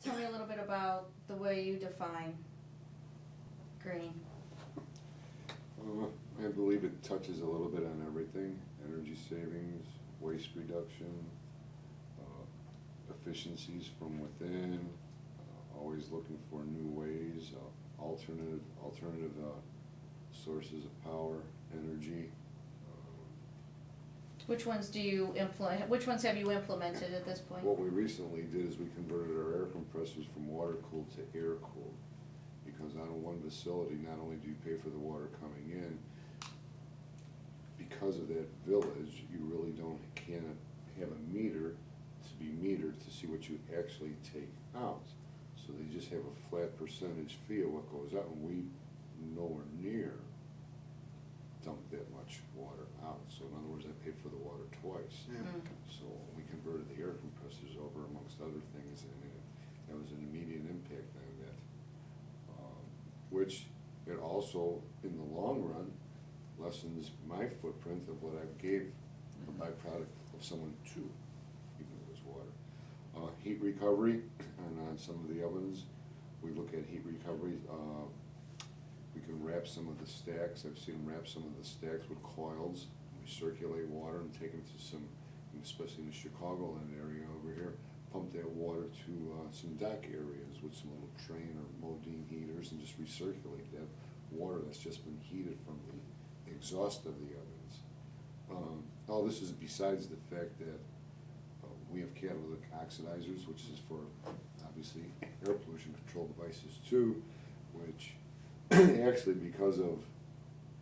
tell me a little bit about the way you define green. I believe it touches a little bit on everything: energy savings, waste reduction, efficiencies from within, always looking for new ways, alternative sources of power, energy. Which ones do you implement? Which ones have you implemented at this point? What we recently did is we converted our air compressors from water cooled to air cooled, because out of one facility, not only do you pay for the water coming in, because of that village, you really can't have a meter to be metered to see what you actually take out. So they just have a flat percentage fee of what goes out, and we nowhere near dump that much water out. So in other words, I paid for the water twice. Yeah. So we converted the air compressors over, amongst other things, and that was an immediate impact on that. Which it also, in the long run, lessens my footprint of what I gave a byproduct of someone to, even though it was water. Heat recovery, and on some of the ovens, we look at heat recovery. We can wrap some of the stacks. I've seen them wrap some of the stacks with coils. We circulate water and take them to some, especially in the Chicagoland area over here, pump that water to some dock areas with some little train or Modine heaters and just recirculate that water that's just been heated from the exhaust of the ovens. All this is besides the fact that we have catalytic oxidizers, which is for obviously air pollution control devices too, which actually, because of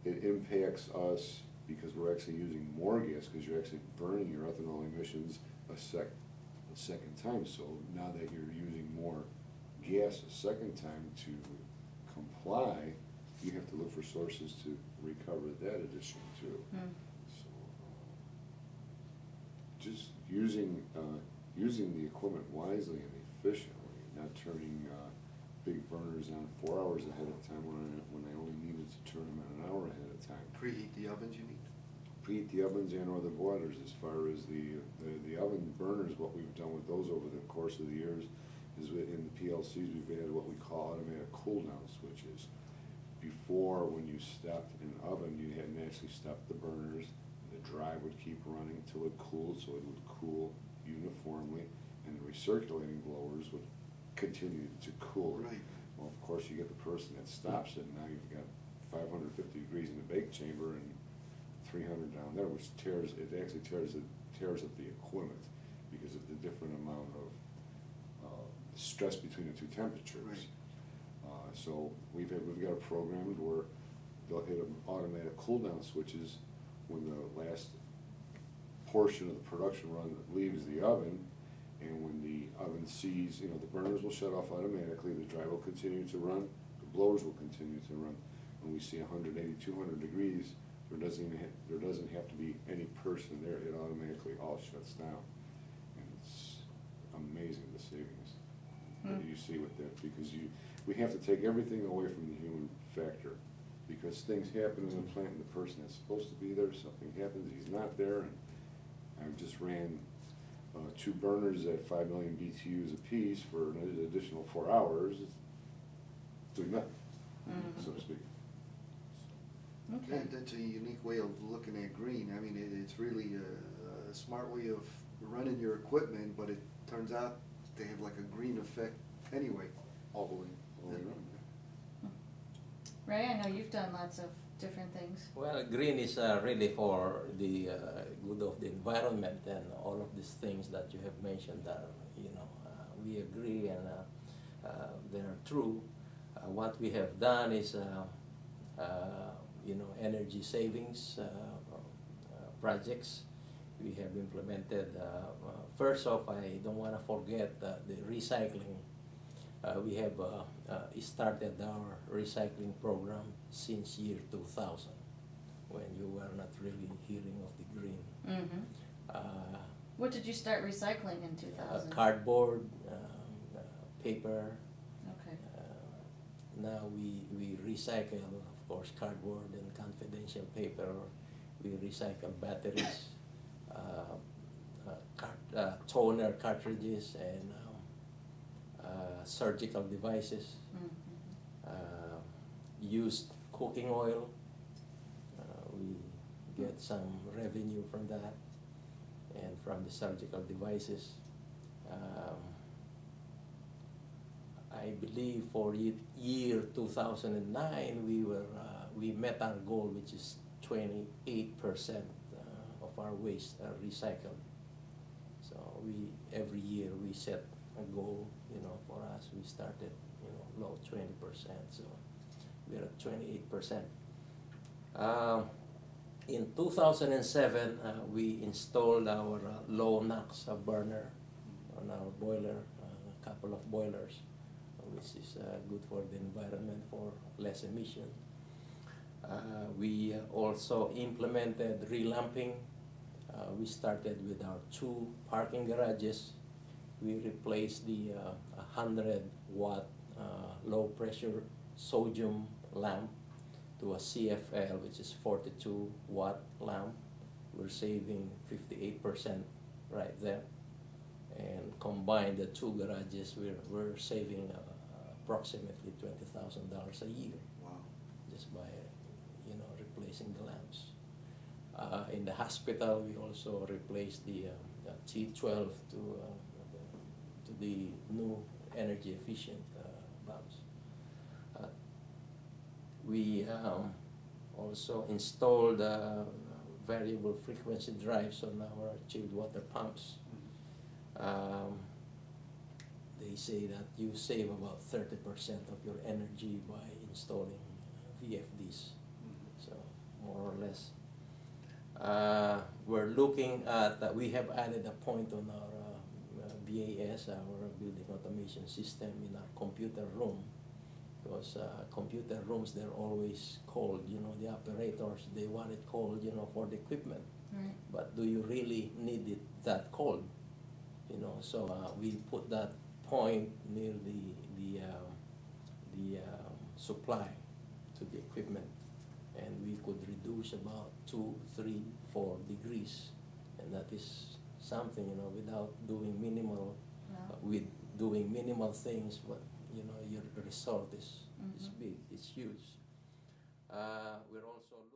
it impacts us, because we're actually using more gas, because you're actually burning your ethanol emissions a second time. So now that you're using more gas a second time to comply, you have to look for sources to recover that addition too. So just using the equipment wisely and efficiently, not turning big burners on 4 hours ahead of time when I only needed to turn them on an hour ahead of time. Preheat the ovens, you mean? Preheat the ovens and or the boilers. As far as the oven burners, what we've done with those over the course of the years is in the PLCs we've added what we call automatic cool down switches. Before, when you stopped an oven, you hadn't actually stopped the burners. The drive would keep running till it cooled, so it would cool uniformly, and the recirculating blowers would continue to cool. Right. Well, of course, you get the person that stops it, and now you've got 550 degrees in the bake chamber and 300 down there, which actually tears up the equipment because of the different amount of stress between the two temperatures. Right. So we've got a program where they'll hit automatic cool down switches when the last portion of the production run leaves the oven. And when the oven sees, the burners will shut off automatically, the drive will continue to run, the blowers will continue to run. When we see 180, 200 degrees, there doesn't have to be any person there. It automatically all shuts down. And it's amazing the savings that you see with that, because we have to take everything away from the human factor, because things happen in the plant and the person that's supposed to be there, something happens, he's not there. And I just ran 2 burners at 5 million BTUs apiece for an additional 4 hours. It's doing nothing, so to speak. Okay. That's a unique way of looking at green. I mean, it's really a smart way of running your equipment, but it turns out they have like a green effect anyway. All the way around. Ray, I know you've done lots of different things. Well, green is really for the good of the environment, and all of these things that you have mentioned are, we agree, and they're true. What we have done is, energy savings projects. We have implemented, first off, I don't want to forget the recycling. We have started our recycling program since year 2000, when you were not really hearing of the green. What did you start recycling in 2000? Cardboard, paper. Okay. Now we recycle, of course, cardboard and confidential paper. We recycle batteries, toner cartridges, and surgical devices, used cooking oil. We get some revenue from that and from the surgical devices. I believe for year 2009 we met our goal, which is 28% of our waste are recycled. So every year we set a goal, for us. We started, low 20%, so we're at 28%. In 2007, we installed our low NOx burner on our boiler, a couple of boilers, which is good for the environment, for less emission. We also implemented relamping. We started with our 2 parking garages. We replaced the 100-watt low pressure sodium lamp to a CFL, which is 42-watt lamp. We're saving 58% right there. And combined the 2 garages, we're saving approximately $20,000 a year. Wow. Just by replacing the lamps. In the hospital, we also replaced the T12 to the new energy efficient bulbs. We also installed variable frequency drives on our chilled water pumps. They say that you save about 30% of your energy by installing VFDs. So more or less. We're looking at, we have added a point on our BAS, our building automation system, in our computer room, because computer rooms, they're always cold, the operators, they want it cold, for the equipment. Right. But do you really need it that cold? So we put that point near the supply to the equipment, and we could reduce about 2, 3, 4 degrees, and that is something, without doing minimal, with doing minimal things, but your result is big, it's huge. We're also